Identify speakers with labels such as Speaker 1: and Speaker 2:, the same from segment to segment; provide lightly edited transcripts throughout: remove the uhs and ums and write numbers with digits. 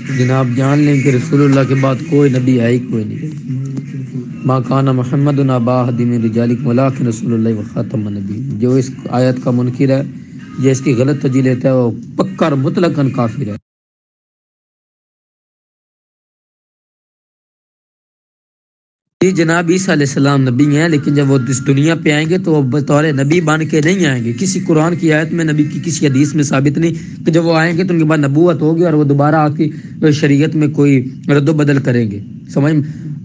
Speaker 1: جناب جان لیں کہ رسول اللہ کے بعد کوئی نبی ہے ہی کوئی نہیں. ما کان محمد ابا احد من رجالکم ولکن رسول اللہ وخاتم النبیین. جو اس آیت کا منکر ہے یا اس کی غلط ترجمہ لیتا ہے وہ پکا اور مطلقاً کافر ہے. جی جناب عیسیٰ علیہ السلام نبی ہیں، لیکن جب وہ اس دنیا پہ آئیں گے تو وہ بطور نبی بن کے نہیں آئیں گے. کسی قرآن کی آیت میں، نبی کی کسی حدیث میں ثابت نہیں کہ جب وہ آئیں گے تو ان کے بعد نبوت ہوگی اور وہ دوبارہ آ کے شریعت میں کوئی رد و بدل کریں گے. سمجھ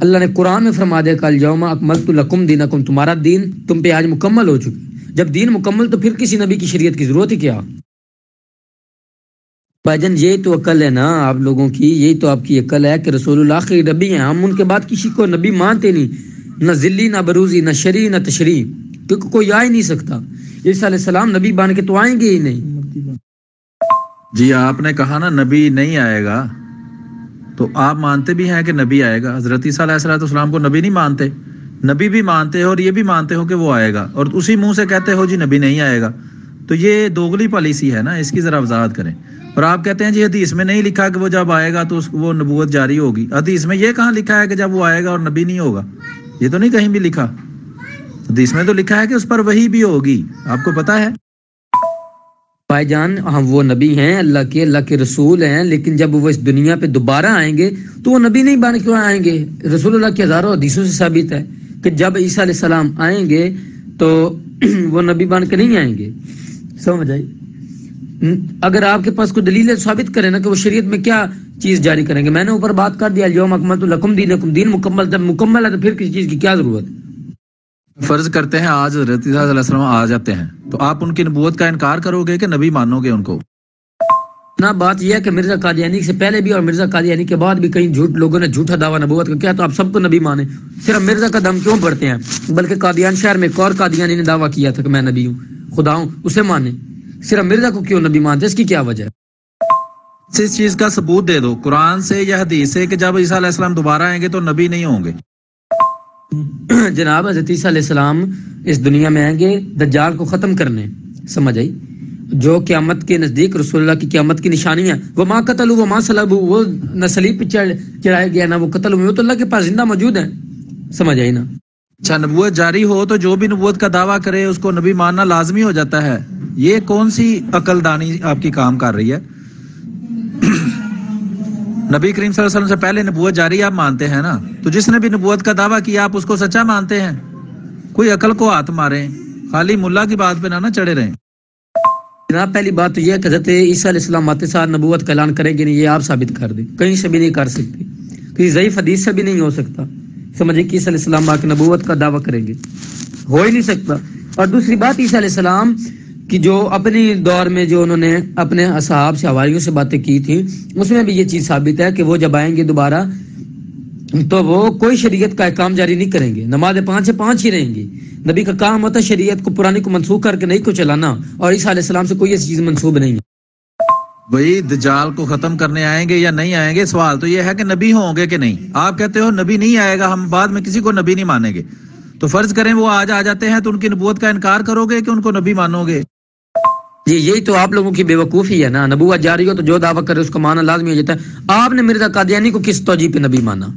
Speaker 1: اللہ نے قرآن میں فرما دیا کہ الیوم اکملت لکم دینکم، تمہارا دین تم پہ آج مکمل ہو چکی. جب دین مکمل تو پھر کسی نبی کی شریعت کی ضرورت ہی کیا؟ بھائی جان یہی تو عقل ہے نا آپ لوگوں کی، یہی تو آپ کی عقل ہے کہ رسول اللہ آخری نبی ہیں. ہم ان کے بعد کسی کو نبی مانتے نہیں، نہ ذلی نہ بروزی نہ شریع نہ تشریع، کیونکہ کوئی آ ہی نہیں سکتا. عیسیٰ علیہ السلام نبی بن کے تو آئیں گے ہی نہیں.
Speaker 2: جی آپ نے کہا نا نبی نہیں آئے گا، تو آپ مانتے بھی ہیں کہ نبی آئے گا. حضرت عیسیٰ علیہ السلام کو نبی نہیں مانتے، نبی بھی مانتے ہو اور یہ بھی مانتے ہو کہ وہ آئے گا، اور اسی منہ سے کہتے ہو جی نبی نہیں آئے گا. تو یہ دوغلی پالیسی ہے نا، اس کی ذرا وضاحت کریں. اور آپ کہتے ہیں جی حدیث میں نہیں لکھا کہ وہ جب آئے گا تو وہ نبوت جاری ہوگی. حدیث میں یہ کہاں لکھا ہے کہ جب وہ آئے گا اور نبی نہیں ہوگا؟ یہ تو نہیں کہیں بھی لکھا. حدیث میں تو لکھا ہے کہ اس پر وحی بھی ہوگی. آپ کو پتا ہے
Speaker 1: بھائی جان ہم وہ نبی ہیں، اللہ کے رسول ہیں، لیکن جب وہ اس دنیا پہ دوبارہ آئیں گے تو وہ نبی نہیں بن کے آئیں گے. رسول اللہ کی ہزاروں حدیثوں سے ثابت ہے کہ جب عیسیٰ علیہ السلام آئیں گے تو وہ نبی بن کے نہیں آئیں گے. سمجھ آئی؟ اگر آپ کے پاس کوئی دلیل ہے ثابت کریں نا کہ وہ شریعت میں کیا چیز جاری کریں گے. میں نے اوپر بات کر دیا الیوم اکملت لکم دینکم، دین مکمل. جب مکمل ہے تو پھر کسی چیز کی کیا ضرورت؟
Speaker 2: فرض کرتے ہیں آج حضرت عیسیٰ علیہ السلام آ جاتے ہیں، تو آپ ان کی نبوت کا انکار کرو گے کہ نبی مانو گے ان کو؟
Speaker 1: نا بات یہ ہے کہ مرزا قادیانی سے پہلے بھی اور مرزا قادیانی کے بعد بھی کئی لوگوں نے جھوٹا دعویٰ نبوت کا کیا، تو آپ سب کو نبی مانیں. صرف مرزا کا دم کیوں پڑتے ہیں؟ بلکہ قادیان شہر میں ایک اور قادیانی نے دعویٰ کیا تھا کہ میں نبی ہوں، خدا ہوں، اسے مانیں. صرف مرزا کو کیوں نبی مانتے؟ اس کی کیا وجہ ہے؟
Speaker 2: اس چیز کا ثبوت دے دو قرآن سے یا حدیث سے کہ جب عیسیٰ علیہ السلام دوبارہ آئیں گے تو نبی نہیں ہوں گے.
Speaker 1: جناب حضرت عیسیٰ علیہ السلام اس دنیا میں آئیں گے دجال کو ختم کرنے. سمجھ آئی؟ جو قیامت کے نزدیک رسول اللہ کی قیامت کی نشانیاں، وہ ماں قتل وہ ماں صلب، وہ نہ صلیب پہ چڑھایا گیا نہ وہ قتل ہوئے، وہ تو اللہ کے پاس زندہ موجود ہیں. سمجھ آئی نا؟
Speaker 2: اچھا نبوت جاری ہو تو جو بھی نبوت کا دعویٰ کرے اس کو نبی ماننا لازمی ہو جاتا ہے. یہ کون سی عقل دانی آپ کی کام کر رہی ہے؟ نبی کریم صلی اللہ علیہ وسلم سے پہلے نبوت جاری آپ مانتے ہیں نا، تو جس نے بھی نبوت کا دعویٰ کیا آپ اس کو سچا مانتے ہیں؟ کوئی عقل کو ہاتھ ماریں، خالی ملا کی بات پہ نہ چڑھے رہیں.
Speaker 1: جناب پہلی بات تو یہ ہے کہ حضرت عیسیٰ علیہ السلام آتے ساتھ نبوت کا اعلان کریں گے نہیں، یہ آپ ثابت کر دیں. کہیں سے بھی نہیں کر سکتے، کسی ضعیف حدیث سے بھی نہیں ہو سکتا. سمجھے کہ عیسیٰ علیہ السلام آ کے نبوت کا دعویٰ کریں گے، ہو ہی نہیں سکتا. اور دوسری بات عیسیٰ علیہ السلام کہ جو اپنی دور میں جو انہوں نے اپنے اصحاب سے حواریوں سے باتیں کی تھیں، اس میں بھی یہ چیز ثابت ہے کہ وہ جب آئیں گے دوبارہ تو وہ کوئی شریعت کا احکام جاری نہیں کریں گے. نماز 5 سے 5 ہی رہیں گی. نبی کا کام ہوتا ہے شریعت کو پرانی کو منسوخ کر کے نئی کو چلانا، اور عیسیٰ علیہ السلام سے کوئی ایسی چیز منسوب نہیں ہے.
Speaker 2: وہی دجال کو ختم کرنے آئیں گے یا نہیں آئیں گے؟ سوال تو یہ ہے کہ نبی ہوں گے کہ نہیں. آپ کہتے ہو نبی نہیں آئے گا، ہم بعد میں کسی کو نبی نہیں مانیں گے. تو فرض کریں وہ آج آ جاتے ہیں تو ان کی نبوت کا انکار کرو گے کہ ان کو نبی مانو گے؟
Speaker 1: جی یہی تو آپ لوگوں کی بے وقوفی ہے نا. نبوت جاری ہو تو جو دعویٰ کرے اس کو ماننا لازمی ہو جاتا ہے. آپ نے مرزا قادیانی کو کس توجہ پہ نبی مانا؟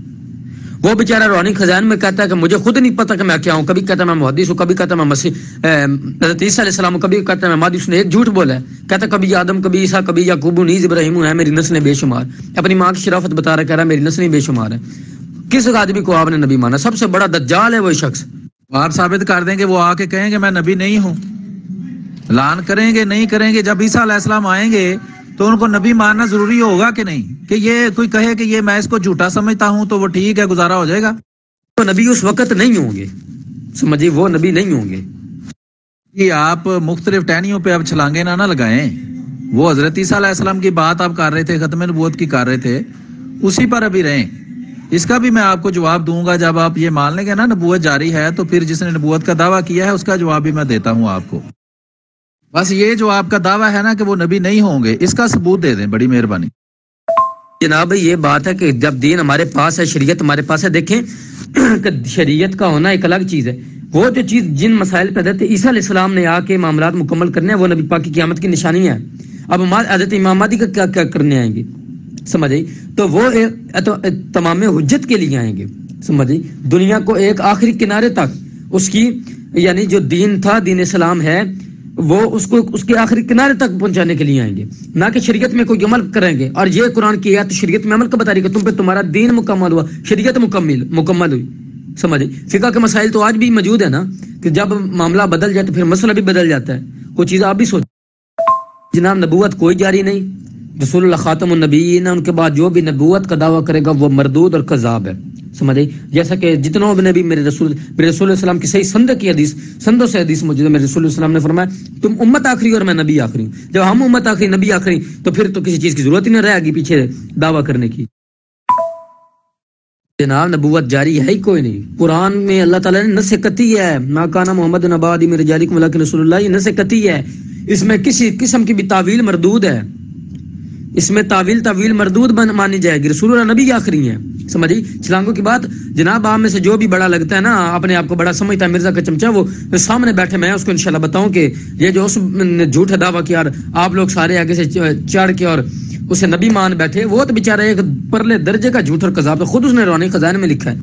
Speaker 1: وہ بیچارہ روحانی خزان میں کہتا ہے کہ مجھے خود نہیں پتا کہ میں کیا ہوں. کبھی کہتا ہے میں محدث ہوں، کبھی کہتا ہے میں مسیح حضرت عیسیٰ علیہ السلام، کبھی کہتا ہے میں مہدی. اس نے ایک جھوٹ بولا ہے، کہتا ہے کبھی آدم، کبھی عیسیٰ، کبھی یعقوب، نیز ابراہیم ہے میری نسلیں بے شمار. اپنی ماں کی شرافت بتا رہا ہے، کہہ رہا ہے میری نسلیں بے شمار ہے. کس آدمی کو آپ نے نبی مانا؟ سب سے بڑا دجال ہے وہ شخص.
Speaker 2: آپ ثابت کر دیں کہ وہ آ کے کہیں گے میں نبی نہیں ہوں، اعلان کریں گے نہیں کریں گے. جب عیسیٰ علیہ السلام آئیں گے تو ان کو نبی ماننا ضروری ہوگا کہ نہیں؟ کہ یہ کوئی کہے کہ یہ میں اس کو جھوٹا سمجھتا ہوں تو وہ ٹھیک ہے، گزارا ہو جائے گا.
Speaker 1: تو نبی اس وقت نہیں ہوں گے. سمجھیے وہ نبی نہیں ہوں گے.
Speaker 2: یہ آپ مختلف ٹہنیوں پہ اب چھلانگے نہ لگائیں. وہ حضرت عیسیٰ علیہ السلام کی بات آپ کر رہے تھے، ختم نبوت کی کر رہے تھے، اسی پر ابھی رہیں. اس کا بھی میں آپ کو جواب دوں گا جب آپ یہ مان لیں گے نا نبوت جاری ہے، تو پھر جس نے نبوت کا دعویٰ کیا ہے اس کا جواب بھی میں دیتا ہوں آپ کو. بس یہ جو آپ کا دعویٰ ہے نا کہ وہ نبی نہیں ہوں گے، اس کا ثبوت دے دیں، بڑی مہربانی.
Speaker 1: جناب یہ بات ہے کہ جب دین ہمارے پاس ہے، شریعت ہمارے پاس ہے. دیکھیں کہ شریعت کا ہونا ایک الگ چیز ہے. وہ جو چیز جن مسائل پہ حضرت عیسیٰ علیہ السلام نے آ کے معاملات مکمل کرنے ہیں، وہ نبی پاک کی قیامت کی نشانی ہے. اب حضرت امام مہدی کا کیا کرنے آئیں گے؟ سمجھے؟ تو وہ تمام حجت کے لیے آئیں گے، سمجھے؟ دنیا کو ایک آخری کنارے تک اس کی یعنی جو دین تھا، دین اسلام ہے، وہ اس کو اس کے آخری کنارے تک پہنچانے کے لیے آئیں گے، نہ کہ شریعت میں کوئی عمل کریں گے۔ اور یہ قرآن کی آیت شریعت میں عمل کا بتا رہی کہ تم پہ تمہارا دین مکمل ہوا، شریعت مکمل ہوئی، سمجھے؟ فقہ کے مسائل تو آج بھی موجود ہے نا، کہ جب معاملہ بدل جائے تو پھر مسئلہ بھی بدل جاتا ہے، کوئی چیز آپ بھی سوچ۔ جناب نبوت کوئی جاری نہیں، رسول اللہ خاتم النبیین، ان کے بعد جو بھی نبوت کا دعویٰ کرے گا وہ مردود اور کذاب ہے، سمجھے؟ جیسا کہ جتنوں بھی نبی میرے رسول علیہ السلام کی صحیح سندوں سے حدیث موجود ہے، میرے رسول علیہ السلام نے فرمایا تم امت آخری اور میں نبی آخری ہوں۔ جب ہم امت آخری نبی آخری تو پھر تو کسی چیز کی ضرورت ہی نہیں رہے گی پیچھے دعویٰ کرنے کی۔ جناب نبوت جاری ہے ہی کوئی نہیں۔ قرآن میں اللہ تعالیٰ نے نص قطعی ہے، ما کان محمد نبی آدم من رجالکم ولکن رسول اللہ، یہ نص قطعی ہے، اس میں کسی قسم کی بھی تعویل مردود ہے، اس میں تعویل مردود مانی جائے گی۔ رسول اللہ نبی آخری ہیں، سمجھی؟ چھلانگوں کی بات جناب آپ میں سے جو بھی بڑا لگتا ہے نا، اپنے آپ کو بڑا سمجھتا ہے، مرزا کا چمچہ، وہ سامنے بیٹھے، میں اس کو انشاءاللہ بتاؤں کہ یہ جو اس جھوٹا دعویٰ کیا آپ لوگ سارے آگے سے چڑھ کے اور اسے نبی مان بیٹھے، وہ تو بیچارہ ایک پرلے درجے کا جھوٹ اور کذاب، خود اس نے روانی خزانے میں لکھا ہے۔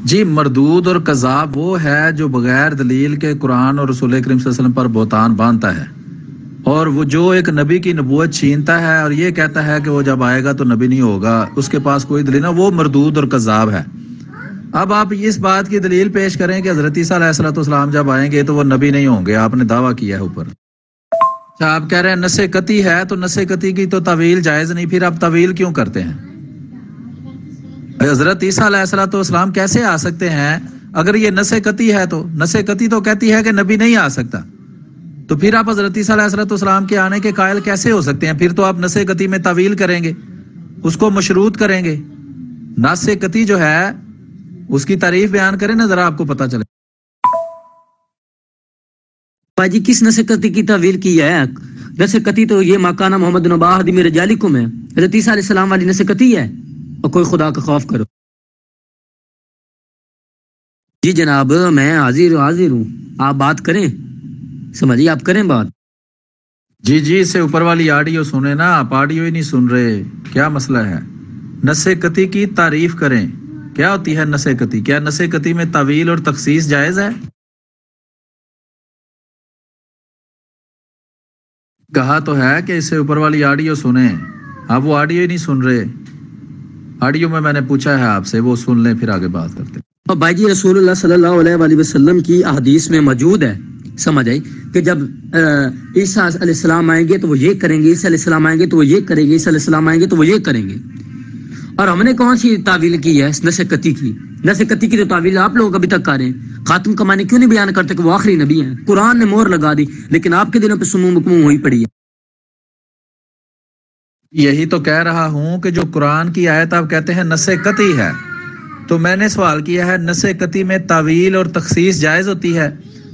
Speaker 2: جی مردود اور کذاب وہ ہے جو بغیر دلیل کے قرآن اور رسول کریم صلی اللہ علیہ وسلم پر بہتان باندھتا ہے، اور وہ جو ایک نبی کی نبوت چھینتا ہے اور یہ کہتا ہے کہ وہ جب آئے گا تو نبی نہیں ہوگا، اس کے پاس کوئی دلیل نہ، وہ مردود اور کذاب ہے۔ اب آپ اس بات کی دلیل پیش کریں کہ حضرت عیسیٰ علیہ السلام جب آئیں گے تو وہ نبی نہیں ہوں گے، آپ نے دعویٰ کیا ہے اوپر۔ اچھا آپ کہہ رہے ہیں نص قطعی ہے، تو نص قطعی کی تو تعویل جائز نہیں، پھر آپ تعویل کیوں کرتے ہیں؟ حضرت عیسیٰ علیہ السلام کیسے آ سکتے ہیں؟ اگر یہ نص قطعی ہے تو نص قطعی تو کہتی ہے کہ نبی نہیں آ سکتا، تو پھر آپ حضرت عیسیٰ علیہ السلام کے آنے کے قائل کیسے ہو سکتے ہیں؟ پھر تو آپ نص قطعی میں تعویل کریں گے، اس کو مشروط کریں گے۔ نص قطعی جو ہے اس کی تعریف بیان کریں نا ذرا، آپ کو پتہ چلے۔
Speaker 1: بھائی جی کس نص قطعی کی تعویل کی ہے؟ نص قطعی تو یہ ما کان محمد نبی آدم من رجالکم ہے، حضرت عیسیٰ علیہ السلام والی نص قطعی ہے، اور کوئی خدا کا خوف کرو۔ جی جناب میں حاضر ہوں، آپ بات کریں، سمجھیے آپ کریں بات۔
Speaker 2: جی اس سے اوپر والی آڈیو سنیں نا، آپ آڈیو ہی نہیں سن رہے، کیا مسئلہ ہے؟ نص قطعی کی تعریف کریں، کیا ہوتی ہے نص قطعی؟ کیا نص قطعی میں تعویل اور تخصیص جائز ہے؟ کہا تو ہے کہ اس سے اوپر والی آڈیو سنیں، آپ وہ آڈیو ہی نہیں سن رہے۔ آڈیو میں نے پوچھا ہے آپ سے، وہ سن لیں پھر آگے بات کرتے ہیں۔
Speaker 1: اور بھائی جی رسول اللہ صلی اللہ علیہ وآلہ وسلم کی احادیث میں موجود ہے، سمجھ آئی کہ جب عیسیٰ علیہ السلام آئیں گے تو وہ یہ کریں گے، عیسیٰ علیہ السلام آئیں گے تو وہ یہ کریں گے، عیسیٰ علیہ السلام آئیں گے تو وہ یہ کریں گے۔ اور ہم نے کون سی تعویل کی ہے؟ نص قطعی کی۔ نص قطعی کی تو تعویل آپ لوگ ابھی تک کر رہے ہیں۔ خاتم کا معنی کیوں نہیں بیان کرتے کہ وہ آخری نبی ہیں؟ قرآن نے مہر لگا دی، لیکن آپ کے دلوں پہ سموم مکموم ہوئی پڑی ہے۔
Speaker 2: یہی تو کہہ رہا ہوں کہ جو قرآن کی آیت آپ کہتے ہیں نص قطعی ہے، تو میں نے سوال کیا ہے نص قطعی میں تعویل اور تخصیص جائز ہوتی ہے؟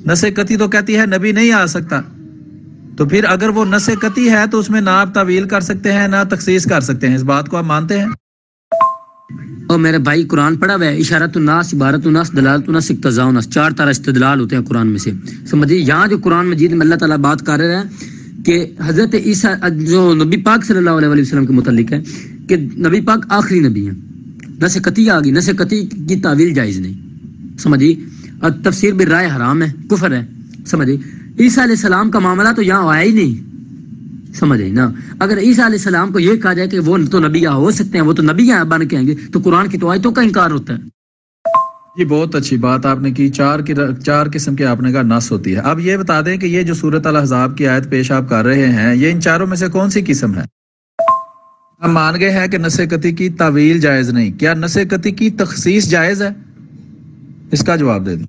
Speaker 2: نص قطعی تو کہتی ہے نبی نہیں آ سکتا، تو پھر اگر وہ نص قطعی ہے تو اس میں نہ آپ تعویل کر سکتے ہیں نہ تخصیص کر سکتے ہیں، اس بات کو آپ مانتے ہیں؟
Speaker 1: اور میرے بھائی قرآن پڑھا ہوا ہے، اشارت الناس، عبارت الناس، دلالت الناس، اقتضاء الناس، 4 طرح استدلال ہوتے ہیں قرآن میں سے، سمجھیے۔ یہاں جو قرآن مجید میں اللہ تعالیٰ بات کر رہے ہیں کہ حضرت عیسیٰ جو نبی پاک صلی اللہ علیہ وسلم کے متعلق ہے کہ نبی پاک آخری نبی ہیں، نص قطعی آ گئی، نص قطعی کی تعویل جائز نہیں، سمجھیے۔ اور تفسیر بالرائے حرام ہے، کفر ہے، سمجھیے۔ عیسیٰ علیہ السلام کا معاملہ تو یہاں آیا ہی نہیں، سمجھے نا۔ اگر عیسیٰ علیہ السلام کو یہ کہا جائے کہ وہ تو نبی ہو سکتے ہیں، وہ تو نبی بن کے آئیں گے، تو قرآن کی تو آیتوں کا انکار ہوتا ہے۔
Speaker 2: جی بہت اچھی بات آپ نے کی، 4 قسم کے آپ نے کہا نص ہوتی ہے۔ اب یہ بتا دیں کہ یہ جو سورۃ الاحزاب کی آیت پیش آپ کر رہے ہیں، یہ ان 4 میں سے کون سی قسم ہے؟ ہم مان گئے ہیں کہ نص قطعی کی تعویل جائز نہیں، کیا نص قطعی کی تخصیص جائز ہے؟ اس کا جواب دے دیں۔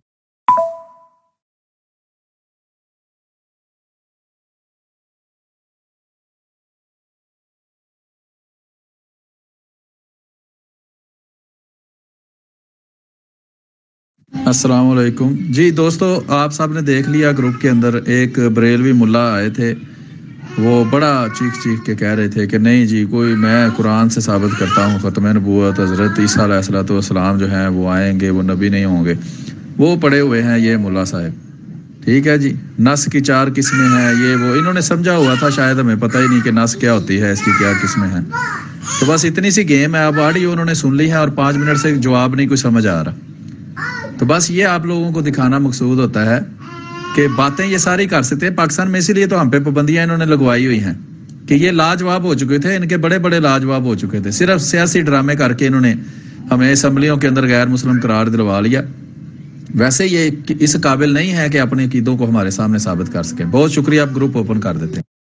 Speaker 2: السلام علیکم۔ جی دوستو آپ سب نے دیکھ لیا گروپ کے اندر ایک بریلوی ملا آئے تھے، وہ بڑا چیخ کے کہہ رہے تھے کہ نہیں جی کوئی میں قرآن سے ثابت کرتا ہوں ختم نبوت، حضرت عیسیٰ علیہ السلام جو ہیں وہ آئیں گے، وہ نبی نہیں ہوں گے۔ وہ پڑے ہوئے ہیں یہ ملا صاحب، ٹھیک ہے جی. نس کی 4 قسمیں ہیں، یہ وہ انہوں نے سمجھا ہوا تھا، شاید ہمیں پتہ ہی نہیں کہ نس کیا ہوتی ہے، اس کی کیا قسمیں ہیں. تو بس اتنی سی گیم ہے. اب آڈیو انہوں نے سن لی ہے اور 5 منٹ سے جواب نہیں کوئی سمجھ آ رہا. تو بس یہ آپ لوگوں کو دکھانا مقصود ہوتا ہے کہ باتیں یہ ساری کر سکتے ہیں پاکستان میں. اسی لیے تو ہم پہ پابندیاں انہوں نے لگوائی ہوئی ہیں کہ یہ لاجواب ہو چکے تھے، ان کے بڑے بڑے لاجواب ہو چکے تھے. صرف سیاسی ڈرامے کر کے انہوں نے ہمیں اسمبلیوں کے اندر غیر مسلم قرار دلوا لیا. ویسے یہ اس قابل نہیں ہے کہ اپنے عقیدوں کو ہمارے سامنے ثابت کر سکیں. بہت شکریہ، آپ گروپ اوپن کر دیتے ہیں.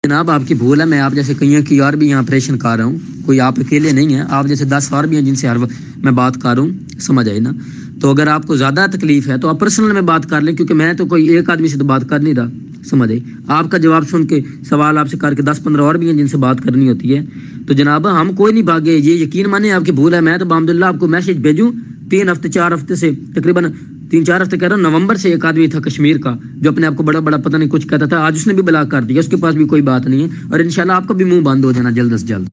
Speaker 1: جناب آپ کی بھول ہے، میں آپ جیسے کئی کی اور بھی یہاں آپریشن کر رہا ہوں، کوئی آپ اکیلے نہیں ہیں، آپ جیسے 10 اور بھی ہیں جن سے ہر میں بات کر رہا ہوں، سمجھ آئی نا. تو اگر آپ کو زیادہ تکلیف ہے تو آپ پرسنل میں بات کر لیں، کیونکہ میں تو کوئی ایک آدمی سے تو بات کر نہیں رہا، سمجھ آئی. آپ کا جواب سن کے سوال آپ سے کر کے 10-15 اور بھی ہیں جن سے بات کرنی ہوتی ہے. تو جناب ہم کوئی نہیں بھاگے، یہ یقین مانے آپ کی بھول ہے. میں تو الحمدللہ آپ کو میسج بھیجوں 3 ہفتے 4 ہفتے سے، تقریباً 3-4 ہفتے کہہ رہا ہوں. نومبر سے ایک آدمی تھا کشمیر کا جو اپنے آپ کو بڑا بڑا پتہ نہیں کچھ کہتا تھا، آج اس نے بھی بلاک کر دیا، اس کے پاس بھی کوئی بات نہیں ہے. اور انشاءاللہ آپ کا بھی منہ بند ہو جانا جلد از جلد.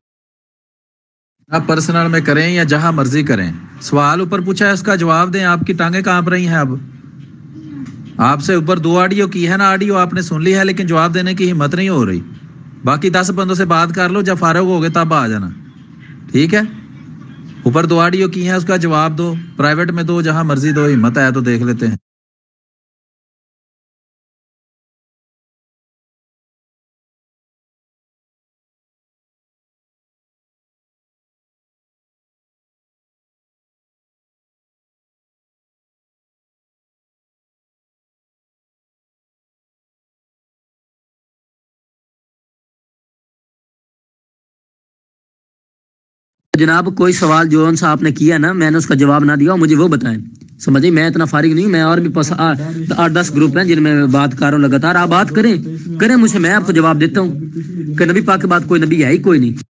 Speaker 2: آپ پرسنل میں کریں یا جہاں مرضی کریں، سوال اوپر پوچھا ہے اس کا جواب دیں. آپ کی ٹانگیں کانپ رہی ہیں. اب آپ سے اوپر 2 آڈیو کی ہے نا، آڈیو آپ نے سن لی ہے لیکن جواب دینے کی ہمت نہیں ہو رہی. باقی 10 بندوں سے بات کر لو، جب فارغ ہو گئے تب آ جانا، ٹھیک ہے. اوپر 2 آڈیو کی ہیں، اس کا جواب دو، پرائیویٹ میں دو، جہاں مرضی دو. ہمت ہے تو دیکھ لیتے ہیں.
Speaker 1: جناب کوئی سوال جو ان سے آپ نے کیا نا، میں نے اس کا جواب نہ دیا، مجھے وہ بتائیں. سمجھے، میں اتنا فارغ نہیں ہوں. میں اور بھی 8-10 گروپ ہیں جن میں بات کر رہا ہوں لگاتار. آپ بات کریں مجھ سے، میں آپ کو جواب دیتا ہوں کہ نبی پاک کے بعد کوئی نبی ہے ہی کوئی نہیں.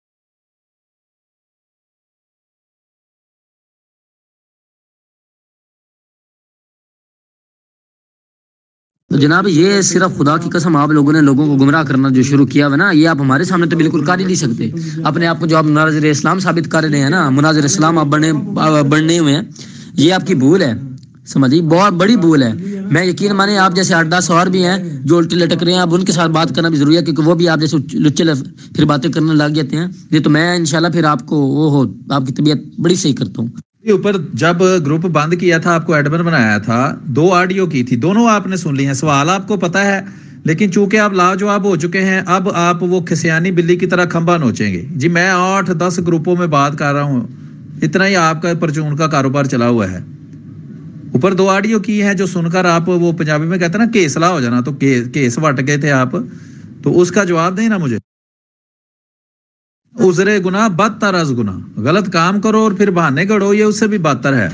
Speaker 1: تو جناب یہ صرف خدا کی قسم آپ لوگوں نے لوگوں کو گمراہ کرنا جو شروع کیا ہے نا، یہ آپ ہمارے سامنے تو بالکل کر ہی نہیں سکتے. اپنے آپ کو جو آپ مناظر اسلام ثابت کر رہے ہیں نا، مناظر اسلام آپ بڑھنے ہوئے ہیں، یہ آپ کی بھول ہے. سمجھیے، بہت بڑی بھول ہے. میں یقین مانے آپ جیسے 8-10 اور بھی ہیں جو الٹے لٹک رہے ہیں، اب ان کے ساتھ بات کرنا بھی ضروری ہے، کیونکہ وہ بھی آپ جیسے لچے پھر باتیں کرنے لگ جاتے ہیں. یہ تو میں انشاءاللہ پھر آپ کو آپ کی طبیعت بڑی صحیح کرتا ہوں.
Speaker 2: اوپر جب گروپ بند کیا تھا، آپ کو ایڈمن بنایا تھا، 2 آڈیو کی تھی، دونوں آپ نے سن لی ہیں. سوال آپ کو پتا ہے لیکن چونکہ آپ لاجواب ہو چکے ہیں، اب آپ وہ کھسیانی بلی کی طرح کھمبا نوچیں گے. جی میں 8-10 گروپوں میں بات کر رہا ہوں، اتنا ہی آپ کا پرچون کا کاروبار چلا ہوا ہے. اوپر 2 آڈیو کی ہیں جو سن کر آپ وہ پنجابی میں کہتے ہیں نا کیسلا ہو جانا، تو کیس وٹ گئے تھے آپ، تو اس کا جواب دیں نا مجھے. عذر گناہ بدتر از گناہ، غلط کام کرو اور پھر بہانے گڑو، یہ اس سے بھی بدتر ہے.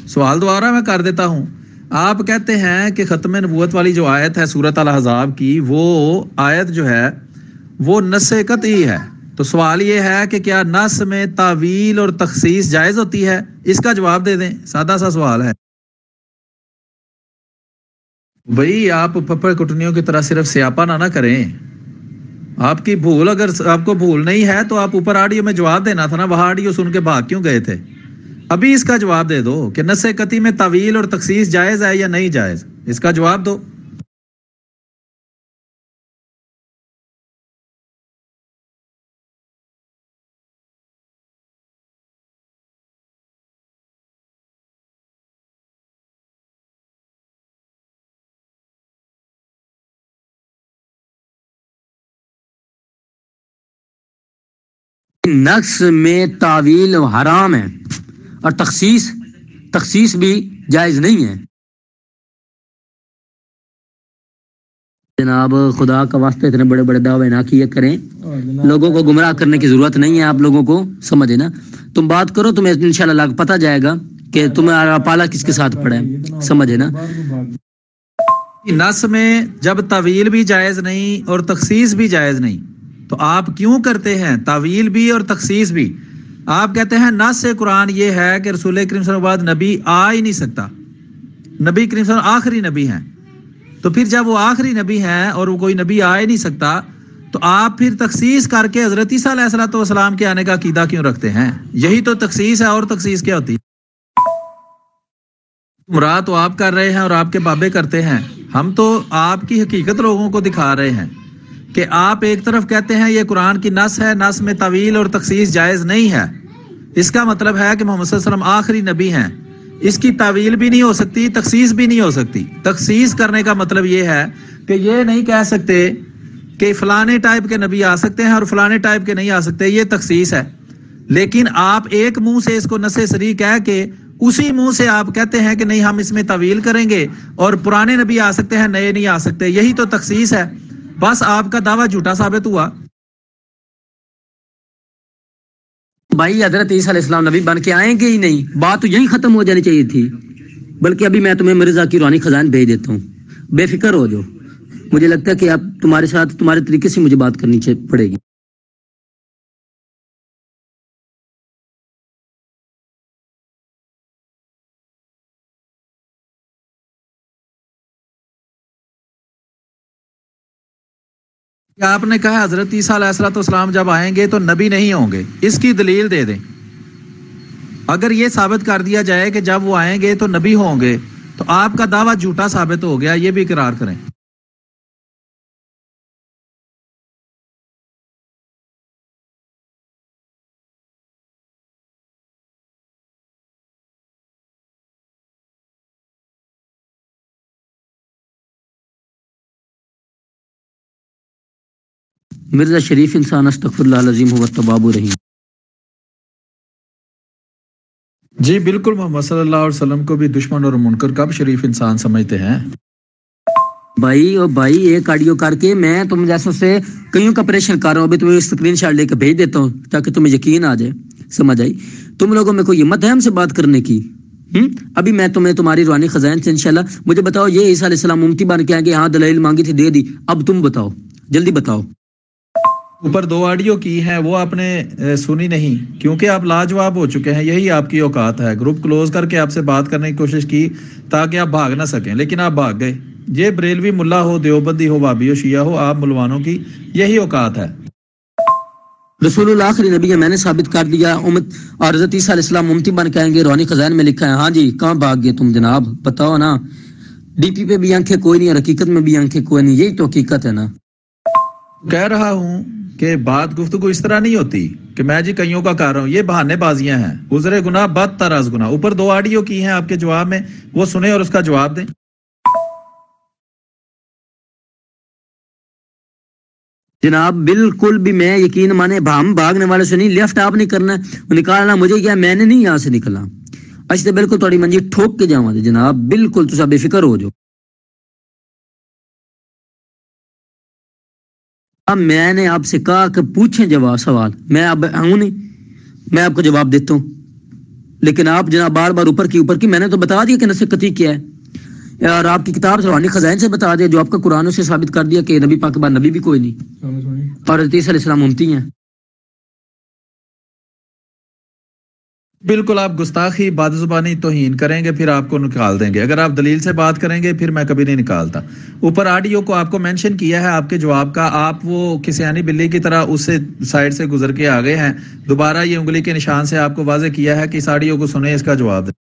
Speaker 2: سوال دوبارہ میں کر دیتا ہوں. آپ کہتے ہیں کہ ختم نبوت والی جو آیت ہے سورۃ الاحزاب کی، وہ آیت جو ہے وہ نص قطعی ہے. تو سوال یہ ہے کہ کیا نص میں تعویل اور تخصیص جائز ہوتی ہے؟ اس کا جواب دے دیں، سادہ سا سوال ہے. بھئی آپ پپڑ کٹنیوں کی طرح صرف سیاپا نہ کریں. آپ کی بھول، اگر آپ کو بھول نہیں ہے تو آپ اوپر آڈیو میں جواب دینا تھا نا، وہاں آڈیو سن کے بھاگ کیوں گئے تھے؟ ابھی اس کا جواب دے دو کہ نص قطعی میں تعویل اور تخصیص جائز ہے یا نہیں جائز، اس کا جواب دو.
Speaker 1: نقص میں تعویل حرام ہے اور تخصیص بھی جائز نہیں ہے. جناب خدا کا واسطے اتنے بڑے بڑے دعوے نہ کیا کریں، لوگوں کو گمراہ کرنے کی ضرورت نہیں ہے. آپ لوگوں کو سمجھے نا، تم بات کرو، تمہیں انشاءاللہ پتہ جائے گا کہ تمہارا پالا کس کے ساتھ پڑا ہے، سمجھے نا؟
Speaker 2: نص میں جب تعویل بھی جائز نہیں اور تخصیص بھی جائز نہیں تو آپ کیوں کرتے ہیں تعویل بھی اور تخصیص بھی؟ آپ کہتے ہیں نص قرآن یہ ہے کہ رسول کریم صلی اللہ علیہ وسلم کے بعد نبی آ ہی نہیں سکتا، نبی کریم صلی اللہ علیہ وسلم آخری نبی ہیں، تو پھر جب وہ آخری نبی ہیں اور وہ کوئی نبی آ ہی نہیں سکتا تو آپ پھر تخصیص کر کے حضرت عیسیٰ علیہ السلام کے آنے کا عقیدہ کیوں رکھتے ہیں؟ یہی تو تخصیص ہے، اور تخصیص کیا ہوتی ہے؟ مراد تو آپ کر رہے ہیں اور آپ کے بابے کرتے ہیں، ہم تو آپ کی حقیقت لوگوں کو دکھا رہے ہیں کہ آپ ایک طرف کہتے ہیں یہ قرآن کی نص ہے، نص میں طویل اور تخصیص جائز نہیں ہے، اس کا مطلب ہے کہ محمد صلی اللہ علیہ وسلم آخری نبی ہیں، اس کی تعویل بھی نہیں ہو سکتی، تخصیص بھی نہیں ہو سکتی۔ تخصیص کرنے کا مطلب یہ ہے کہ یہ نہیں کہہ سکتے کہ فلانے ٹائپ کے نبی آ سکتے ہیں اور فلانے ٹائپ کے نہیں آ سکتے، یہ تخصیص ہے۔ لیکن آپ ایک منہ سے اس کو نص صریح کہہ کے اسی منہ سے آپ کہتے ہیں کہ نہیں ہم اس میں طویل کریں گے اور پرانے نبی آ سکتے ہیں نئے نہیں آ سکتے، یہی تو تخصیص ہے۔ بس آپ کا دعویٰ جھوٹا ثابت ہوا۔
Speaker 1: بھائی حضرت عیسیٰ علیہ السلام نبی بن کے آئیں گے ہی نہیں، بات تو یہیں ختم ہو جانی چاہیے تھی، بلکہ ابھی میں تمہیں مرزا کی روحانی خزائن بھیج دیتا ہوں، بے فکر ہو جاؤ۔ مجھے لگتا ہے کہ اب تمہارے ساتھ تمہارے طریقے سے مجھے بات کرنی پڑے گی۔
Speaker 2: آپ نے کہا حضرت عیسیٰ علیہ السلام جب آئیں گے تو نبی نہیں ہوں گے، اس کی دلیل دے دیں۔ اگر یہ ثابت کر دیا جائے کہ جب وہ آئیں گے تو نبی ہوں گے تو آپ کا دعویٰ جھوٹا ثابت ہو گیا، یہ بھی اقرار کریں۔
Speaker 1: مرزا شریف انسان استغفر اللہ العظیم هو التواب الرحیم۔
Speaker 2: جی بالکل، محمد صلی اللہ علیہ وسلم کو بھی دشمن اور منکر کب شریف انسان سمجھتے ہیں؟
Speaker 1: بھائی ایک آڈیو کر کے میں تم جیسوں سے کئیوں کا پریشن کر رہا ہوں، ابھی تمہیں اسکرین شاٹ لے کے بھیج دیتا ہوں تاکہ تمہیں یقین آ جائے، سمجھ آئی؟ تم لوگوں میں کوئی ہمت ہے ہم سے بات کرنے کی؟ ابھی میں تمہیں تمہاری روحانی خزائن سے انشاءاللہ، مجھے بتاؤ یہ عیسیٰ علیہ السلام امتی بن کے آئیں گے؟ ہاں دلائل مانگی تھی دے دی، اب تم بتاؤ جلدی بتاؤ۔
Speaker 2: اوپر 2 آڈیو کی ہیں وہ آپ نے سنی نہیں، کیونکہ آپ لاجواب ہو چکے ہیں، یہی آپ کی اوقات ہے۔ گروپ کلوز کر کے آپ سے بات کرنے کی کوشش کی تاکہ آپ بھاگ نہ سکیں، لیکن آپ بھاگ گئے۔ یہ بریلوی ملا ہو، دیوبندی ہو، وہابی ہو، شیعہ ہو، آپ مسلمانوں کی یہی اوقات ہے۔
Speaker 1: رسول اللہ آخری نبی ہے، میں نے ثابت کر دیا، امت اور حضرت عیسیٰ علیہ السلام امتی بن کے آئیں گے، روحانی خزائن میں لکھا ہے۔ ہاں جی، کہاں بھاگ گئے تم جناب؟ بتاؤ نا، ڈی پی پہ بھی آنکھیں کوئی نہیں اور حقیقت میں بھی آنکھیں کوئی نہیں، یہی تو حقیقت ہے نا۔
Speaker 2: کہہ رہا ہوں کہ بات گفتگو اس طرح نہیں ہوتی کہ میں جی کئیوں کا کر رہا ہوں، یہ بہانے بازیاں ہیں۔ گزرے گناہ بدتر از گناہ۔ اوپر 2 آڈیو کی ہیں آپ کے جواب میں، وہ سنیں اور اس کا جواب دیں۔
Speaker 1: جناب بالکل بھی میں یقین مانے ہم بھاگنے والے سے نہیں، لیفٹ آپ نہیں کرنا نکالنا مجھے کیا، میں نے نہیں یہاں سے نکلنا، اچھا بالکل تھوڑی منجی ٹھوک کے جاؤں جناب، بالکل تو بے فکر ہو جاؤ۔ اب میں نے آپ سے کہا کہ پوچھیں جواب سوال، میں اب ہوں نہیں، میں آپ کو جواب دیتا ہوں، لیکن آپ جناب بار بار اوپر کی میں نے تو بتا دیا کہ نص قطعی کیا ہے، اور آپ کی کتاب روحانی خزائن سے بتا دیا، جو آپ کا قرآن سے ثابت کر دیا کہ نبی پاک کے بعد نبی بھی کوئی نہیں اور حضرت عیسیٰ علیہ السلام امتی ہیں۔
Speaker 2: بالکل آپ گستاخی بد زبانی توہین کریں گے پھر آپ کو نکال دیں گے، اگر آپ دلیل سے بات کریں گے پھر میں کبھی نہیں نکالتا۔ اوپر آڈیو کو آپ کو مینشن کیا ہے آپ کے جواب کا، آپ وہ کسیانی بلی کی طرح اس سے سائڈ سے گزر کے آگئے ہیں، دوبارہ یہ انگلی کے نشان سے آپ کو واضح کیا ہے کہ اس آڈیو کو سنیں، اس کا جواب دیں۔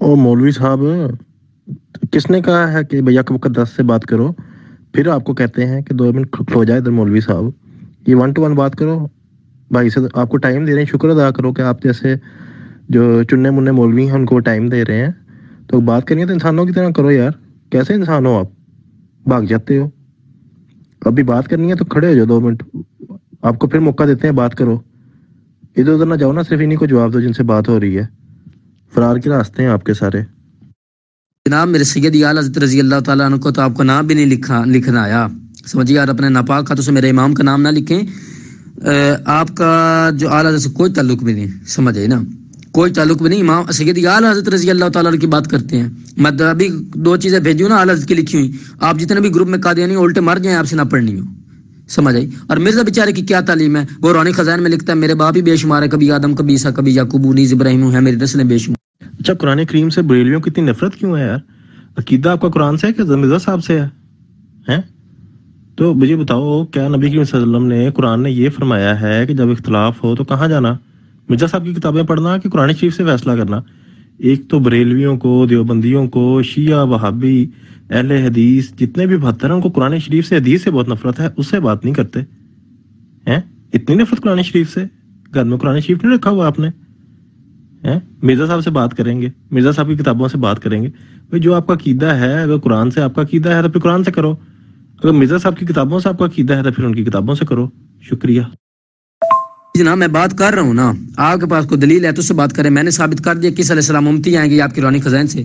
Speaker 3: او مولوی صاحب، کس نے کہا ہے کہ بھیا وقت 10 سے بات کرو؟ پھر آپ کو کہتے ہیں کہ 2 منٹ کھلو جائے ادھر مولوی صاحب، یہ 1 to 1 بات کرو بھائی سے، آپ کو ٹائم دے رہے ہیں، شکر ادا کرو کہ آپ جیسے جو چننے مننے مولوی ہیں ان کو ٹائم دے رہے ہیں، تو بات کرنی ہے تو انسانوں کی طرح کرو یار، کیسے انسان ہو آپ، بھاگ جاتے ہو؟ ابھی بات کرنی ہے تو کھڑے ہو جاؤ 2 منٹ، آپ کو پھر موقع دیتے ہیں بات کرو، ادھر ادھر نہ جاؤ نا، صرف انہیں کو جواب دو جن سے بات ہو رہی ہے، فرار کے راستے ہیں آپ کے سارے۔
Speaker 1: جناب میرے سید اعلیٰ حضرت رضی اللہ تعالیٰ عنہ کو تو آپ کو نام بھی نہیں لکھنا آیا، سمجھیے یار، اپنے ناپاک ہاتھوں سے میرے امام کا نام نہ لکھیں، آپ کا جو اعلیٰ حضرت سے کوئی تعلق بھی نہیں، سمجھے نا، کوئی تعلق بھی نہیں، امام سید اعلیٰ حضرت رضی اللہ تعالیٰ عنہ کی بات کرتے ہیں۔ میں ابھی 2 چیزیں بھیجی ہوں نا اعلیٰ حضرت کی لکھی ہوئی، آپ جتنے بھی گروپ میں قادیانی الٹے مر جائیں، آپ سے نہ پڑھنی ہو، سمجھ آئی۔ اور مرزا بیچارے کی کیا تعلیم ہے، وہ روحانی خزائن میں لکھتا ہے میرے باپ ہی بے شمار ہے، کبھی آدم کبھی عیسیٰ کبھی یعقوب انیس ابراہیم ہے، میری نسلیں بے شمار۔
Speaker 3: اچھا، قرآن کریم سے بریلویوں کی اتنی نفرت کیوں ہے یار؟ عقیدہ آپ کا قرآن سے ہے کہ مرزا صاحب سے ہے؟ تو مجھے بتاؤ، کیا نبی کریم صلی اللہ علیہ وسلم نے قرآن نے یہ فرمایا ہے کہ جب اختلاف ہو تو کہاں جانا؟ مرزا صاحب کی کتابیں پڑھنا کہ قرآن شریف سے فیصلہ کرنا؟ ایک تو بریلویوں کو، دیوبندیوں کو، شیعہ، وہابی، اہل حدیث جتنے بھی 72 ہیں، ان کو قرآن شریف سے، حدیث سے بہت نفرت ہے، اس سے بات نہیں کرتے ہیں؟ اتنی نفرت قرآن شریف سے؟ گھر میں قرآن شریف نہیں رکھا ہوا آپ نے؟ مرزا صاحب سے بات کریں گے، مرزا صاحب کی کتابوں سے بات کریں گے؟ بھائی جو آپ کا عقیدہ ہے، اگر قرآن سے آپ کا عقیدہ ہے تو پھر قرآن سے کرو، اگر مرزا صاحب کی کتابوں سے آپ کا عقیدہ ہے تو پھر ان کی کتابوں سے کرو۔ شکریہ
Speaker 1: جناب، میں بات کر رہا ہوں نا، آپ کے پاس کوئی دلیل ہے تو اس سے بات کریں۔ میں نے ثابت کر دیا کہ عیسیٰ علیہ السلام امتی آئیں گے آپ کی روحانی خزائن سے۔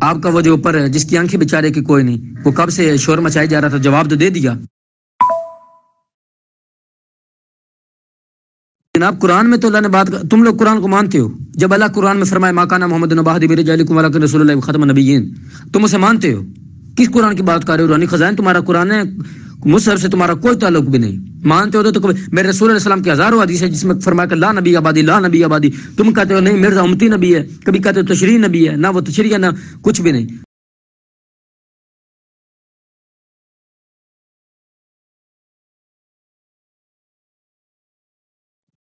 Speaker 1: آپ کا وہ جو اوپر ہے جس کی آنکھیں بیچارے کی کوئی نہیں، وہ کب سے شور مچائی جا رہا تھا، جواب تو دے دیا جناب۔ قرآن میں تو اللہ نے بات، تم لوگ قرآن کو مانتے ہو، جب اللہ قرآن میں فرمائے ما کان محمد نبی احد من رجالکم ولکن رسول اللہ خاتم النبیین، تم اسے مانتے ہو؟ کس قرآن کی بات کر رہے ہو؟ روحانی خزائن تمہارا قرآن ہے، مصحف سے تمہارا کوئی تعلق بھی نہیں۔ مانتے ہو تو میرے رسول علیہ السلام کی ہزاروں حدیث ہے جس میں فرمایا کہ لا نبی آبادی، لا نبی آبادی، تم کہتے ہو نہیں مرزا امتی نبی ہے، کبھی کہتے ہو تشریح نبی ہے، نہ وہ تشریح ہے نہ کچھ بھی نہیں۔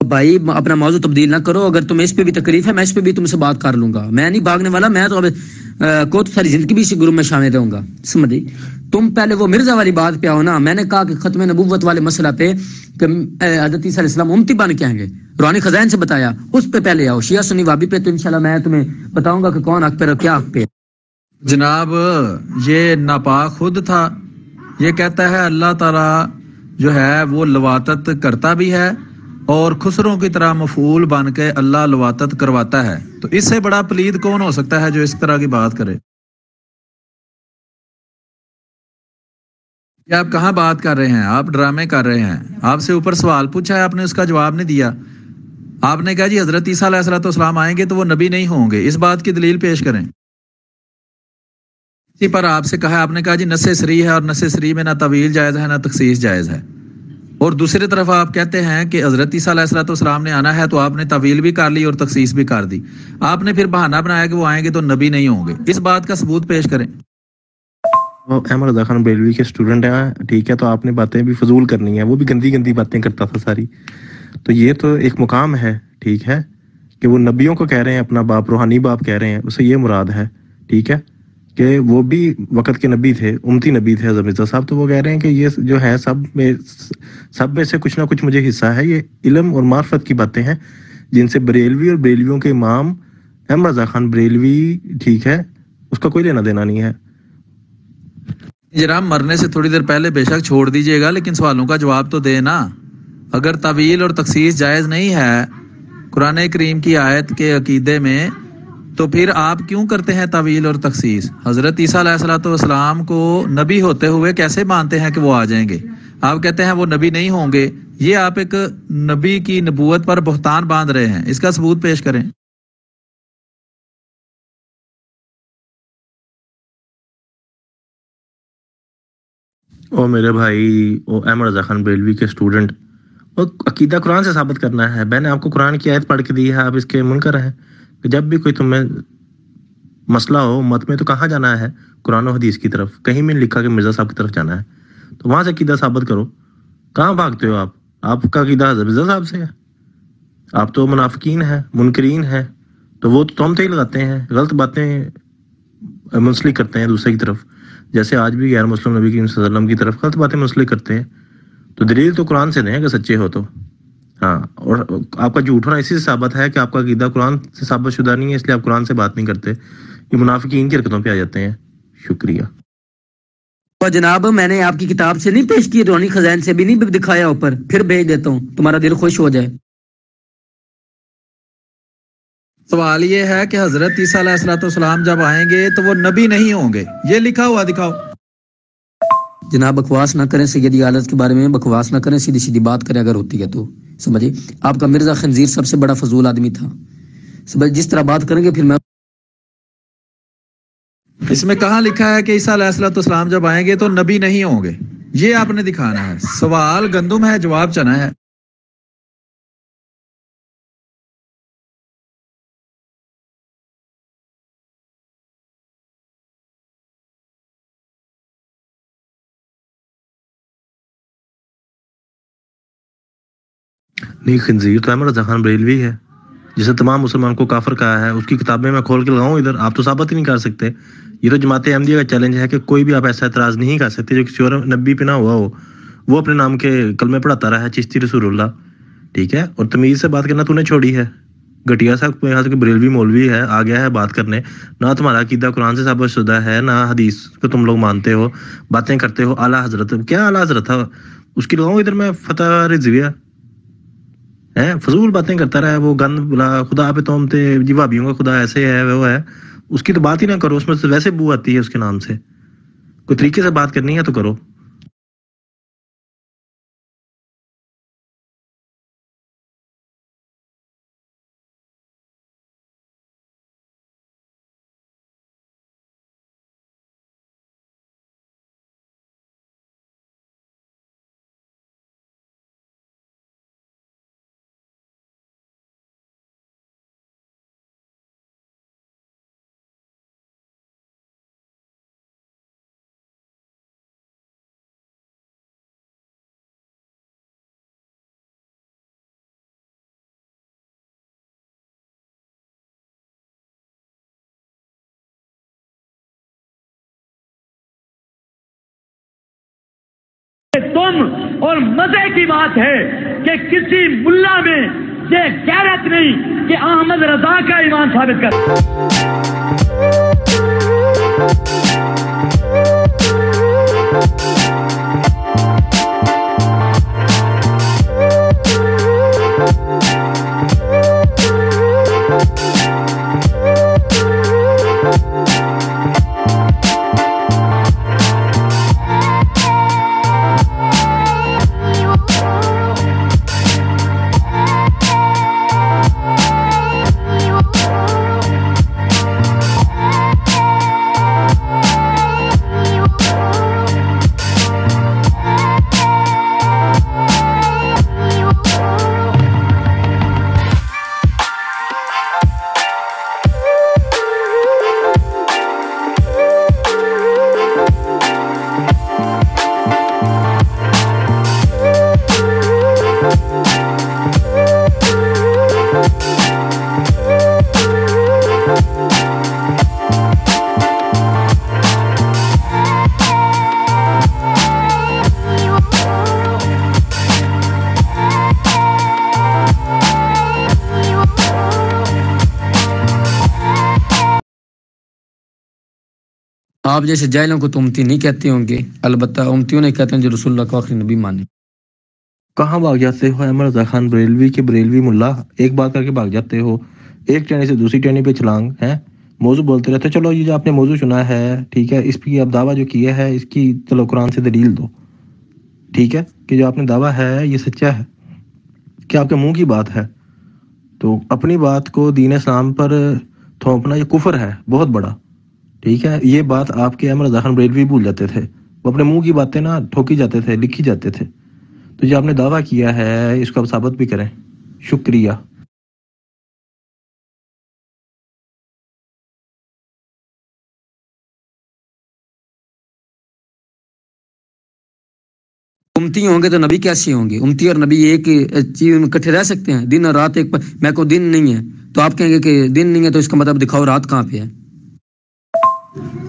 Speaker 1: بھائی اپنا موضوع تبدیل نہ کرو، اگر تمہیں اس پہ بھی تکلیف ہے میں اس پہ بھی تم سے بات کر لوں گا، میں نہیں بھاگنے والا، میں تو اب کو تو ساری زندگی بھی اسی گروپ میں شامل رہوں گا، سمجھے؟ تم پہلے وہ مرزا والی بات پہ آؤ نا، میں نے کہا کہ ختم نبوت والے مسئلہ پہ کہ حضرت عیسیٰ علیہ السلام امتی بن کے آئیں گے، روحانی خزائن سے بتایا، اس پہ پہلے آؤ۔ شیعہ سنی وابی پہ تو انشاءاللہ میں تمہیں بتاؤں گا کہ کون حق پہ اور کیا حق پہ۔
Speaker 2: جناب یہ ناپاک خود تھا، یہ کہتا ہے اللہ تعالیٰ جو ہے وہ لواطت کرتا بھی ہے اور خسروں کی طرح مفعول بن کے اللہ لواطت کرواتا ہے، تو اس سے بڑا پلید کون ہو سکتا ہے جو اس طرح کی بات کرے؟ یہ آپ کہاں بات کر رہے ہیں؟ آپ ڈرامے کر رہے ہیں، آپ سے اوپر سوال پوچھا ہے، آپ نے اس کا جواب نہیں دیا، آپ نے کہا جی حضرت عیسیٰ علیہ السلام آئیں گے تو وہ نبی نہیں ہوں گے، اس بات کی دلیل پیش کریں۔ اسی پر آپ سے کہا، آپ نے کہا جی نص صریح ہے اور نص صریح میں نہ طویل جائز ہے نہ تخصیص جائز ہے، اور دوسری طرف آپ کہتے ہیں کہ حضرت عیسیٰ علیہ السلام نے آنا ہے تو آپ نے طویل بھی کر لی اور تخصیص بھی کر دی، آپ نے پھر بہانہ بنایا کہ وہ آئیں گے تو نبی نہیں ہوں گے، اس بات کا ثبوت پیش کریں۔
Speaker 3: وہ احمد رضا خان بریلوی کے اسٹوڈنٹ ہیں، ٹھیک ہے، تو آپ نے باتیں بھی فضول کرنی ہیں، وہ بھی گندی گندی باتیں کرتا تھا ساری، تو یہ تو ایک مقام ہے، ٹھیک ہے، کہ وہ نبیوں کو کہہ رہے ہیں اپنا باپ، روحانی باپ کہہ رہے ہیں، اسے یہ مراد ہے، ٹھیک ہے، کہ وہ بھی وقت کے نبی تھے، امتی نبی تھے حضرت مرزا صاحب، تو وہ کہہ رہے ہیں کہ یہ جو ہے سب میں سے کچھ نہ کچھ مجھے حصہ ہے، یہ علم اور معرفت کی باتیں ہیں جن سے بریلوی اور بریلویوں کے امام احمد رضا خان بریلوی، ٹھیک ہے، اس کا کوئی لینا دینا نہیں ہے۔
Speaker 2: جناب مرنے سے تھوڑی دیر پہلے بے شک چھوڑ دیجئے گا، لیکن سوالوں کا جواب تو دے نا۔ اگر طویل اور تخصیص جائز نہیں ہے قرآن کریم کی آیت کے عقیدے میں، تو پھر آپ کیوں کرتے ہیں طویل اور تخصیص؟ حضرت عیسیٰ علیہ السلام کو نبی ہوتے ہوئے کیسے مانتے ہیں کہ وہ آ جائیں گے؟ آپ کہتے ہیں وہ نبی نہیں ہوں گے، یہ آپ ایک نبی کی نبوت پر بہتان باندھ رہے ہیں، اس کا ثبوت پیش کریں۔
Speaker 3: او میرے بھائی، او احمد رضا خان بریلوی کے اسٹوڈنٹ، وہ عقیدہ قرآن سے ثابت کرنا ہے، میں نے آپ کو قرآن کی آیت پڑھ کے دی ہے، آپ اس کے منکر ہیں، کہ جب بھی کوئی تمہیں مسئلہ ہو مت میں تو کہاں جانا ہے؟ قرآن و حدیث کی طرف، کہیں میں لکھا کہ مرزا صاحب کی طرف جانا ہے، تو وہاں سے عقیدہ ثابت کرو، کہاں بھاگتے ہو آپ کا عقیدہ مرزا صاحب سے ہے، آپ تو منافقین ہیں، منکرین ہیں، تو وہ تو تہمتیں ہی لگاتے ہیں، غلط باتیں منسلک کرتے ہیں دوسرے کی طرف، جیسے آج بھی غیر مسلم نبی کریم صلی اللہ علیہ وسلم کی طرف غلط باتیں منسلک کرتے ہیں، تو دلیل تو قرآن سے نہیں کہ سچے ہو تو، ہاں، اور آپ کا جھوٹ ہونا اسی سے ثابت ہے کہ آپ کا عقیدہ قرآن سے ثابت شدہ نہیں ہے، اس لیے آپ قرآن سے بات نہیں کرتے، یہ منافقین کی حرکتوں پہ آ جاتے ہیں۔ شکریہ۔
Speaker 1: جناب میں نے آپ کی کتاب سے نہیں پیش کی، روحانی خزائن سے بھی نہیں دکھایا، اوپر پھر بھیج دیتا ہوں، تمہارا دل خوش ہو جائے،
Speaker 2: سوال یہ ہے کہ حضرت عیسیٰ علیہ السلام جب آئیں گے تو وہ نبی نہیں ہوں گے، یہ لکھا ہوا دکھاؤ۔
Speaker 1: جناب بکواس نہ کریں سیدی حالت کے بارے میں، بکواس نہ کریں، سیدھی سیدھی بات کریں اگر ہوتی ہے تو، سمجھے؟ آپ کا مرزا خنزیر سب سے بڑا فضول آدمی تھا، سمجھ؟ جس طرح بات کریں گے پھر میں
Speaker 2: اس میں کہاں لکھا ہے کہ عیسیٰ علیہ السلام جب آئیں گے تو نبی نہیں ہوں گے؟ یہ آپ نے دکھانا ہے۔ سوال گندم ہے، جواب چنا ہے۔
Speaker 3: نہیں، خنزیر تو احمد رضا خان بریلوی ہے جسے تمام مسلمان کو کافر کہا ہے۔ اس کی کتابیں میں کھول کے لگاؤں ادھر، آپ تو ثابت ہی نہیں کر سکتے۔ یہ تو جماعت احمدیہ کا چیلنج ہے کہ کوئی بھی آپ ایسا اعتراض نہیں کر سکتے جو کسی اور نبی پہ نہ ہوا ہو۔ وہ اپنے نام کے کلمے پڑھاتا رہا ہے، چشتی رسول اللہ، ٹھیک ہے؟ اور تمیز سے بات کرنا تو نے چھوڑی ہے۔ گھٹیا سا یہاں سے بریلوی مولوی ہے، آ گیا ہے بات کرنے، نہ تمہارا عقیدہ قرآن سے ثابت شدہ ہے، نہ حدیث کو تم لوگ مانتے ہو، باتیں کرتے ہو اعلیٰ حضرت۔ کیا اعلیٰ حضرت تھا؟ اس کی لگاؤں ادھر میں فتح رضویہ ہے، فضول باتیں کرتا رہا ہے وہ، گند بلا خدا پہ تومتے جی، بھابیوں کا خدا ایسے ہے وہ ہے، اس کی تو بات ہی نہ کرو، اس میں سے ویسے بو آتی ہے اس کے نام سے۔ کوئی طریقے سے بات کرنی ہے تو کرو۔
Speaker 4: تم اور مزے کی بات ہے کہ کسی ملا میں یہ غیرت نہیں کہ احمد رضا کا ایمان ثابت کر۔
Speaker 1: آپ جیسے جاہلوں کو تو امتی نہیں کہتے ہوں گے، البتہ امتیوں نے کہتے ہیں جو رسول اللہ کو آخری نبی مانے۔
Speaker 3: کہاں بھاگ جاتے ہو احمد رضا خان بریلوی کے بریلوی ملا؟ ایک بات کر کے بھاگ جاتے ہو، ایک ٹہنی سے دوسری ٹہنی پہ چھلانگ ہے، موضوع بولتے رہتے۔ چلو یہ جو آپ نے موضوع چنا ہے، ٹھیک ہے، اس کی آپ دعویٰ جو کیا ہے اس کی چلو قرآن سے دلیل دو، ٹھیک ہے، کہ جو آپ نے دعویٰ ہے یہ سچا ہے، کہ آپ کے منہ کی بات ہے، تو اپنی بات کو دین اسلام پر تھوپنا یہ کفر ہے بہت بڑا، ٹھیک ہے۔ یہ بات آپ کے احمد رضا خان بریلوی بھول جاتے تھے، وہ اپنے منہ کی باتیں نا ٹھوکی جاتے تھے، لکھی جاتے تھے۔ تو جو آپ نے دعویٰ کیا ہے اس کو آپ ثابت بھی کریں۔ شکریہ۔
Speaker 1: امتی ہوں گے تو نبی کیسے ہوں گے؟ امتی اور نبی ایک چیز میں اکٹھے رہ سکتے ہیں؟ دن اور رات ایک پر، میں کو دن نہیں ہے تو آپ کہیں گے کہ دن نہیں ہے، تو اس کا مطلب دکھاؤ رات کہاں پہ ہے؟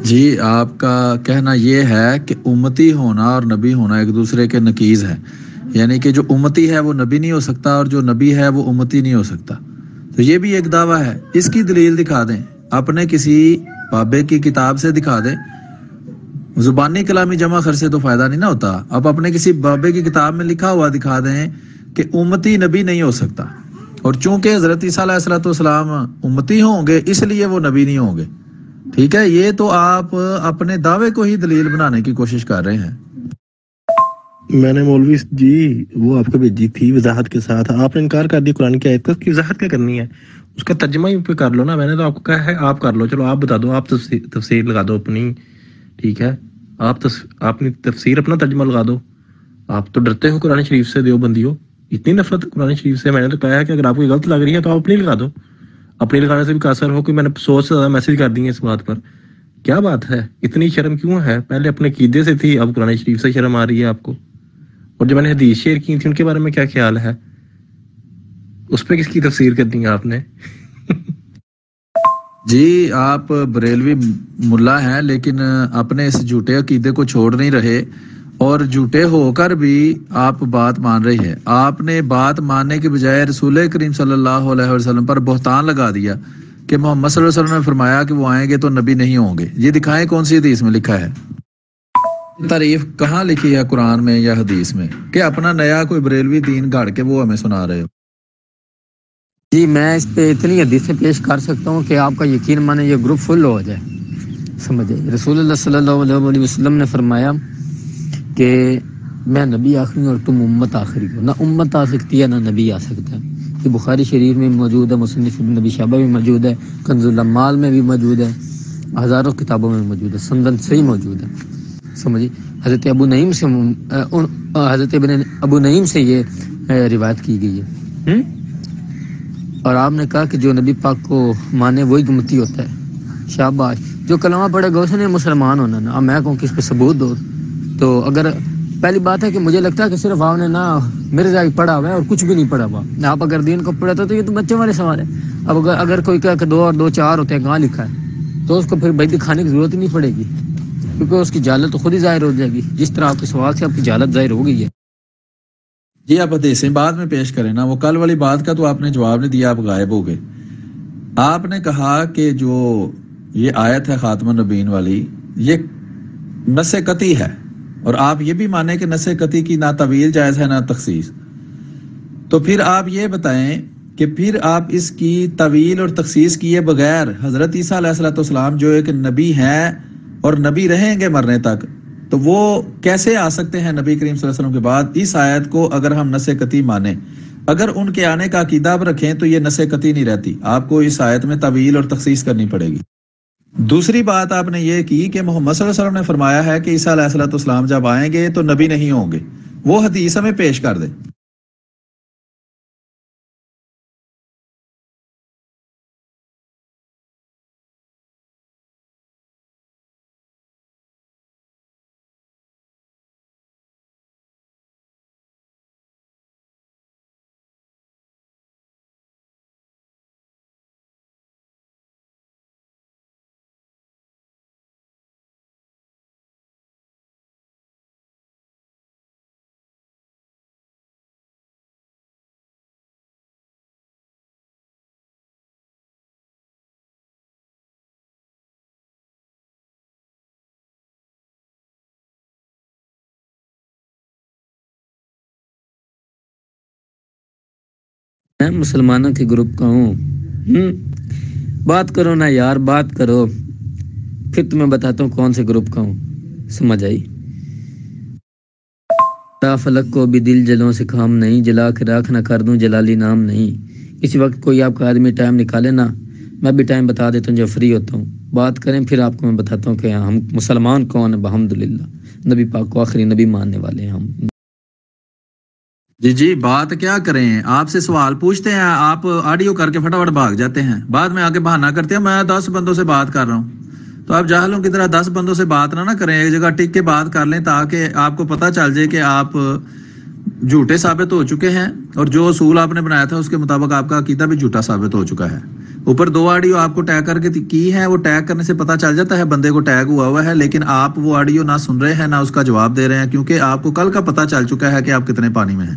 Speaker 2: جی آپ کا کہنا یہ ہے کہ امتی ہونا اور نبی ہونا ایک دوسرے کے نقیض ہے، یعنی کہ جو امتی ہے وہ نبی نہیں ہو سکتا اور جو نبی ہے وہ امتی نہیں ہو سکتا، تو یہ بھی ایک دعویٰ ہے۔ اس کی دلیل دکھا دیں، اپنے کسی بابے کی کتاب سے دکھا دیں، زبانی کلامی جمع خر سے تو فائدہ نہیں نہ ہوتا۔ اب اپنے کسی بابے کی کتاب میں لکھا ہوا دکھا دیں کہ امتی نبی نہیں ہو سکتا، اور چونکہ حضرت عیسیٰ علیہ الصلوۃ والسلام امتی ہوں گے اس لیے وہ نبی نہیں ہوں گے. ٹھیک ہے, یہ تو آپ اپنے دعوے کو ہی دلیل بنانے کی کوشش کر رہے ہیں.
Speaker 3: میں نے مولوی جی وہ آپ کو بھیجی تھی وضاحت کے ساتھ, آپ نے انکار کر دی قرآن کی آیت کا, اس کی وضاحت کیا کرنی ہے, اس کا ترجمہ ہی پہ کر لو نا. میں نے تو آپ کو کہا ہے آپ کر لو, چلو آپ بتا دو, آپ تفسیر لگا دو اپنی. ٹھیک ہے, آپ اپنی تفسیر اپنا ترجمہ لگا دو. آپ تو ڈرتے ہو قرآن شریف سے, دیوبندیو اتنی نفرت قرآن شریف سے. میں نے تو کہا ہے کہ اگر آپ کو غلط لگ رہی ہے تو آپ اپنی لگا دو. اپنی لگانے سے بھی قاصر ہو کہ میں نے 100 سے زیادہ میسج کر دی ہیں اس بات پر. کیا بات ہے, اتنی شرم کیوں ہے؟ پہلے اپنے عقیدے سے تھی, اب قرآن شریف سے شرم آ رہی ہے آپ کو. اور جو میں نے حدیث شیئر کی تھی ان کے بارے میں کیا خیال ہے, اس پہ کس کی تفسیر کر دی آپ نے؟
Speaker 2: جی آپ بریلوی ملا ہیں لیکن اپنے اس جھوٹے عقیدے کو چھوڑ نہیں رہے, اور جھوٹے ہو کر بھی آپ بات مان رہے ہیں. آپ نے بات ماننے کے بجائے رسول کریم صلی اللہ علیہ وسلم پر بہتان لگا دیا کہ محمد صلی اللہ علیہ وسلم نے فرمایا کہ وہ آئیں گے تو نبی نہیں ہوں گے. یہ دکھائیں کون سی حدیث میں لکھا ہے, تعریف کہاں لکھی ہے قرآن میں یا حدیث میں, کہ اپنا نیا کوئی بریلوی دین گھڑ کے وہ ہمیں سنا رہے ہو.
Speaker 1: جی میں اس پہ اتنی حدیثیں پیش کر سکتا ہوں کہ آپ کا یقین مانے یہ گروپ فل ہو جائے. سمجھے, رسول اللہ صلی اللہ علیہ وسلم نے فرمایا کہ میں نبی آخری ہوں اور تم امت آخری ہو. نہ امت آ سکتی ہے نہ نبی آ سکتا ہے. یہ بخاری شریف میں موجود ہے, مصنف ابن نبی شعبہ میں موجود ہے, کنز الاموال میں بھی موجود ہے, ہزاروں کتابوں میں موجود ہے, سندن سے ہی موجود ہے. سمجھے, حضرت ابو نعیم سے حضرت ابو نعیم سے یہ روایت کی گئی ہے. اور آپ نے کہا کہ جو نبی پاک کو مانے وہی امتی ہوتا ہے. شاباش, جو کلمہ پڑھے گا اس نے مسلمان ہونا نا. اب میں کہوں کہ اس پہ ثبوت دو, تو اگر پہلی بات ہے کہ مجھے لگتا ہے کہ صرف آپ نے نا میرے جائے پڑھا ہوا ہے اور کچھ بھی نہیں پڑھا ہوا. آپ اگر دین کو پڑھا تو یہ تو بچے والے سوال ہے. اب اگر کوئی کہا کہ 2 اور 2 4 ہوتے ہیں, کہاں لکھا ہے, تو اس کو پھر بھائی دکھانے کی ضرورت ہی نہیں پڑے گی, کیونکہ اس کی جہالت تو خود ہی ظاہر ہو جائے گی. جس طرح آپ کے سوال سے آپ کی جہالت ظاہر ہو گئی ہے.
Speaker 2: جی آپ حدیثیں بعد میں پیش کریں نا, وہ کل والی بات کا تو آپ نے جواب نہیں دیا, آپ غائب ہو گئے. آپ نے کہا کہ جو یہ آیت ہے خاتم النبیین والی یہ نص قطعی ہے, اور آپ یہ بھی مانے کہ نص قطعی کی نہ طویل جائز ہے نہ تخصیص. تو پھر آپ یہ بتائیں کہ پھر آپ اس کی طویل اور تخصیص کیے بغیر حضرت عیسیٰ علیہ الصلوۃ والسلام جو ایک نبی ہیں اور نبی رہیں گے مرنے تک, تو وہ کیسے آ سکتے ہیں نبی کریم صلی اللہ علیہ وسلم کے بعد؟ اس آیت کو اگر ہم نص قطعی مانیں, اگر ان کے آنے کا عقیدہ آپ رکھیں تو یہ نص قطعی نہیں رہتی, آپ کو اس آیت میں طویل اور تخصیص کرنی پڑے گی. دوسری بات آپ نے یہ کی کہ محمد صلی اللہ علیہ وسلم نے فرمایا ہے کہ عیسیٰ علیہ الصلوۃ والسلام جب آئیں گے تو نبی نہیں ہوں گے. وہ حدیث ہمیں پیش کر دیں.
Speaker 1: میں مسلمانوں کے گروپ کا ہوں. بات کرو نا یار, بات کرو, پھر تمہیں بتاتا ہوں کون سے گروپ کا ہوں. سمجھ آئی؟ فلک کو بھی دل جلوں سے کام نہیں, جلا کے راکھ نہ کر دوں جلالی نام نہیں. کسی وقت کوئی آپ کا آدمی ٹائم نکالے نا, میں بھی ٹائم بتا دیتا ہوں جب فری ہوتا ہوں. بات کریں, پھر آپ کو میں بتاتا ہوں کہ ہم مسلمان کون ہیں. الحمدللہ نبی پاک کو آخری نبی ماننے والے ہیں ہم.
Speaker 2: جی بات کیا کریں, آپ سے سوال پوچھتے ہیں, آپ آڈیو کر کے فٹافٹ بھاگ جاتے ہیں, بعد میں آ کے بہانہ کرتے ہیں میں 10 بندوں سے بات کر رہا ہوں. تو آپ جاہلوں کی طرح 10 بندوں سے بات نہ کریں, ایک جگہ ٹک کے بات کر لیں تاکہ آپ کو پتہ چل جائے کہ آپ جھوٹے ثابت ہو چکے ہیں, اور جو اصول آپ نے بنایا تھا اس کے مطابق آپ کا عقیدہ بھی جھوٹا ثابت ہو چکا ہے. اوپر 2 آڈیو آپ کو ٹیگ کر کے کی ہے, وہ ٹیگ کرنے سے پتہ چل جاتا ہے بندے کو ٹیگ ہوا ہے, لیکن آپ وہ آڈیو نہ سن رہے ہیں نہ اس کا جواب دے رہے ہیں, کیونکہ آپ کو کل کا پتہ چل چکا ہے کہ آپ کتنے پانی میں ہیں.